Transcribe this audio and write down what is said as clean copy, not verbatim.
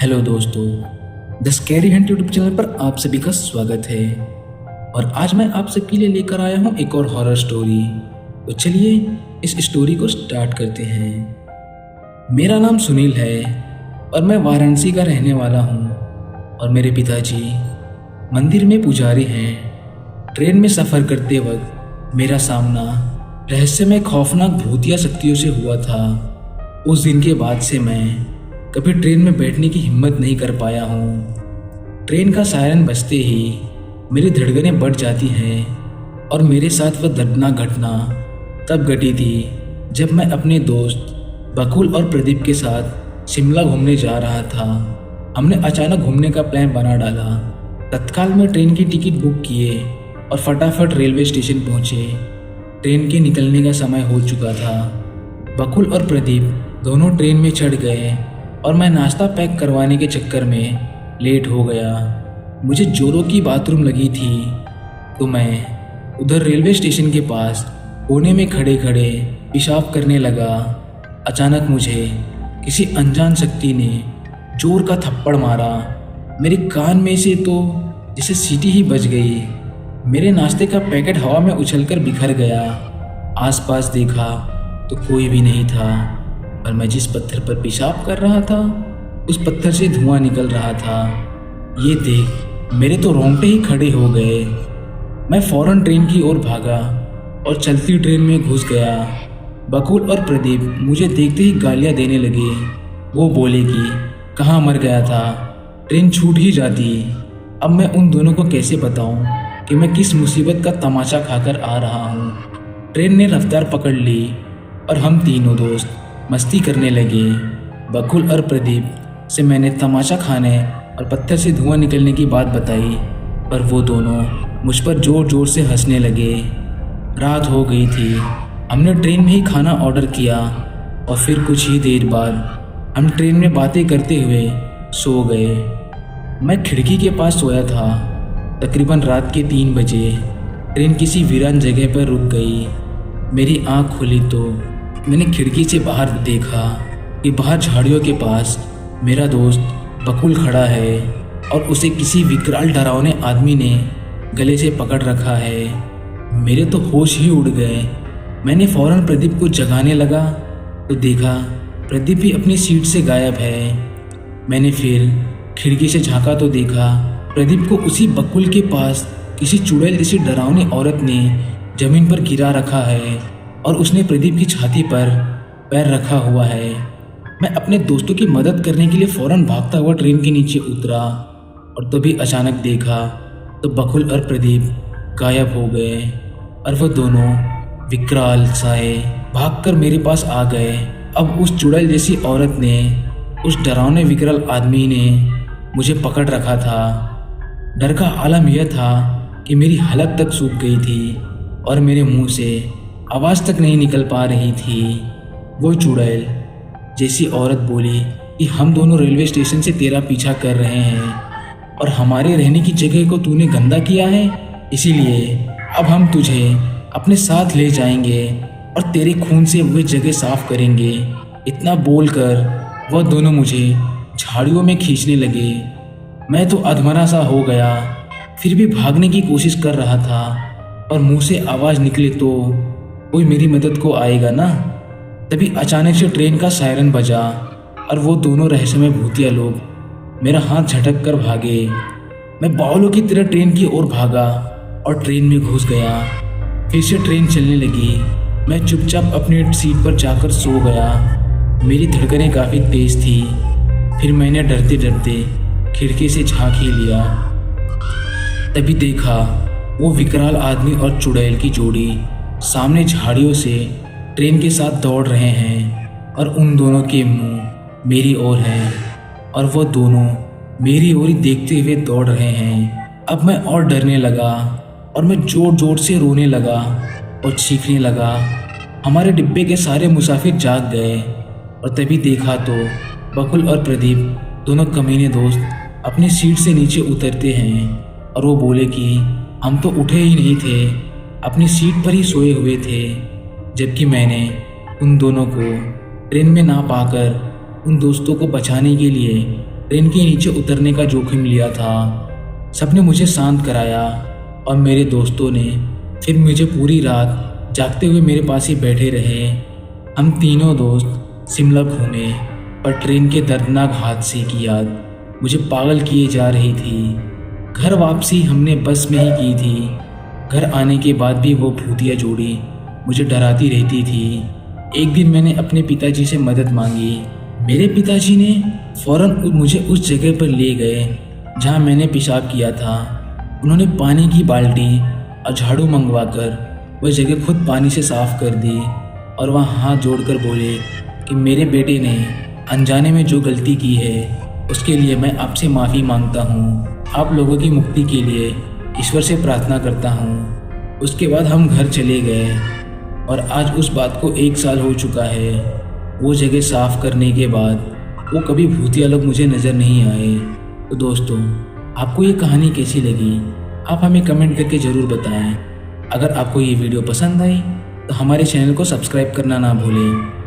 Hello दोस्तों, the scary Hunt YouTube channel पर आप सभी का स्वागत है। और आज मैं आप सबके लिए लेकर आया हूँ एक और हॉरर स्टोरी। तो चलिए इस स्टोरी को स्टार्ट करते हैं। मेरा नाम सुनील है और मैं वाराणसी का रहने वाला हूँ और मेरे पिताजी मंदिर में पुजारी हैं। ट्रेन में सफ़र करते वक्त मेरा सामना रहस्यमय खौफनाक भूतिया शक्तियों से हुआ था। उस दिन के बाद से मैं कभी ट्रेन में बैठने की हिम्मत नहीं कर पाया हूँ। ट्रेन का सायरन बजते ही मेरी धड़कनें बढ़ जाती हैं और मेरे साथ वह दर्दनाक घटना तब घटी थी जब मैं अपने दोस्त बकुल और प्रदीप के साथ शिमला घूमने जा रहा था। हमने अचानक घूमने का प्लान बना डाला। तत्काल में ट्रेन की टिकट बुक किए और फटाफट रेलवे स्टेशन पहुँचे। ट्रेन के निकलने का समय हो चुका था। बकुल और प्रदीप दोनों ट्रेन में चढ़ गए और मैं नाश्ता पैक करवाने के चक्कर में लेट हो गया। मुझे जोरों की बाथरूम लगी थी तो मैं उधर रेलवे स्टेशन के पास कोने में खड़े खड़े पेशाब करने लगा। अचानक मुझे किसी अनजान शक्ति ने जोर का थप्पड़ मारा। मेरे कान में से तो जैसे सीटी ही बज गई। मेरे नाश्ते का पैकेट हवा में उछलकर बिखर गया। आसपास देखा तो कोई भी नहीं था और मैं जिस पत्थर पर पेशाब कर रहा था उस पत्थर से धुआं निकल रहा था। ये देख मेरे तो रोंगटे ही खड़े हो गए। मैं फौरन ट्रेन की ओर भागा और चलती ट्रेन में घुस गया। बकुल और प्रदीप मुझे देखते ही गालियां देने लगे। वो बोले कि कहाँ मर गया था, ट्रेन छूट ही जाती। अब मैं उन दोनों को कैसे बताऊं कि मैं किस मुसीबत का तमाशा खाकर आ रहा हूँ। ट्रेन ने रफ्तार पकड़ ली और हम तीनों दोस्त मस्ती करने लगे। बकुल और प्रदीप से मैंने तमाशा खाने और पत्थर से धुआं निकलने की बात बताई पर वो दोनों मुझ पर जोर जोर से हंसने लगे। रात हो गई थी। हमने ट्रेन में ही खाना ऑर्डर किया और फिर कुछ ही देर बाद हम ट्रेन में बातें करते हुए सो गए। मैं खिड़की के पास सोया था। तकरीबन रात के 3 बजे ट्रेन किसी वीरान जगह पर रुक गई। मेरी आँख खुली तो मैंने खिड़की से बाहर देखा कि बाहर झाड़ियों के पास मेरा दोस्त बकुल खड़ा है और उसे किसी विकराल डरावने आदमी ने गले से पकड़ रखा है। मेरे तो होश ही उड़ गए। मैंने फौरन प्रदीप को जगाने लगा तो देखा प्रदीप भी अपनी सीट से गायब है। मैंने फिर खिड़की से झांका तो देखा प्रदीप को उसी बकुल के पास किसी चुड़ैल जैसी डरावनी औरत ने जमीन पर गिरा रखा है और उसने प्रदीप की छाती पर पैर रखा हुआ है। मैं अपने दोस्तों की मदद करने के लिए फौरन भागता हुआ ट्रेन के नीचे उतरा और तभी अचानक देखा तो बकुल और प्रदीप गायब हो गए और वो दोनों विकराल साए भागकर मेरे पास आ गए। अब उस चुड़ैल जैसी औरत ने, उस डरावने विकराल आदमी ने मुझे पकड़ रखा था। डर का आलम यह था कि मेरी हलक तक सूख गई थी और मेरे मुंह से आवाज़ तक नहीं निकल पा रही थी। वो चुड़ैल जैसी औरत बोली कि हम दोनों रेलवे स्टेशन से तेरा पीछा कर रहे हैं और हमारे रहने की जगह को तूने गंदा किया है, इसीलिए अब हम तुझे अपने साथ ले जाएंगे और तेरे खून से वह जगह साफ करेंगे। इतना बोलकर वह दोनों मुझे झाड़ियों में खींचने लगे। मैं तो अधमरा सा हो गया, फिर भी भागने की कोशिश कर रहा था और मुंह से आवाज़ निकले तो कोई मेरी मदद को आएगा ना। तभी अचानक से ट्रेन का सायरन बजा और वो दोनों रहस्यमय भूतिया लोग मेरा हाथ झटक कर भागे। मैं बावलों की तरह ट्रेन की ओर भागा और ट्रेन में घुस गया। फिर से ट्रेन चलने लगी। मैं चुपचाप अपनी सीट पर जाकर सो गया। मेरी धड़कनें काफ़ी तेज थी। फिर मैंने डरते डरते खिड़की से झांक ही लिया। तभी देखा वो विकराल आदमी और चुड़ैल की जोड़ी सामने झाड़ियों से ट्रेन के साथ दौड़ रहे हैं और उन दोनों के मुंह मेरी ओर हैं और वो दोनों मेरी ओर ही देखते हुए दौड़ रहे हैं। अब मैं और डरने लगा और मैं जोर जोर से रोने लगा और चीखने लगा। हमारे डिब्बे के सारे मुसाफिर जाग गए और तभी देखा तो बकुल और प्रदीप दोनों कमीने दोस्त अपनी सीट से नीचे उतरते हैं और वो बोले कि हम तो उठे ही नहीं थे, अपनी सीट पर ही सोए हुए थे। जबकि मैंने उन दोनों को ट्रेन में ना पाकर उन दोस्तों को बचाने के लिए ट्रेन के नीचे उतरने का जोखिम लिया था। सबने मुझे शांत कराया और मेरे दोस्तों ने फिर मुझे पूरी रात जागते हुए मेरे पास ही बैठे रहे। हम तीनों दोस्त शिमला घूमे, पर ट्रेन के दर्दनाक हादसे की याद मुझे पागल किए जा रही थी। घर वापसी हमने बस में ही की थी। घर आने के बाद भी वो भूतिया जोड़ी मुझे डराती रहती थी। एक दिन मैंने अपने पिताजी से मदद मांगी। मेरे पिताजी ने फौरन मुझे उस जगह पर ले गए जहाँ मैंने पेशाब किया था। उन्होंने पानी की बाल्टी और झाड़ू मंगवाकर वह जगह खुद पानी से साफ कर दी और वहाँ हाथ जोड़कर बोले कि मेरे बेटे ने अनजाने में जो गलती की है उसके लिए मैं आपसे माफ़ी मांगता हूँ। आप लोगों की मुक्ति के लिए ईश्वर से प्रार्थना करता हूँ। उसके बाद हम घर चले गए और आज उस बात को 1 साल हो चुका है। वो जगह साफ करने के बाद वो कभी भूतिया लोग मुझे नज़र नहीं आए। तो दोस्तों, आपको ये कहानी कैसी लगी आप हमें कमेंट करके ज़रूर बताएं। अगर आपको ये वीडियो पसंद आई तो हमारे चैनल को सब्सक्राइब करना ना भूलें।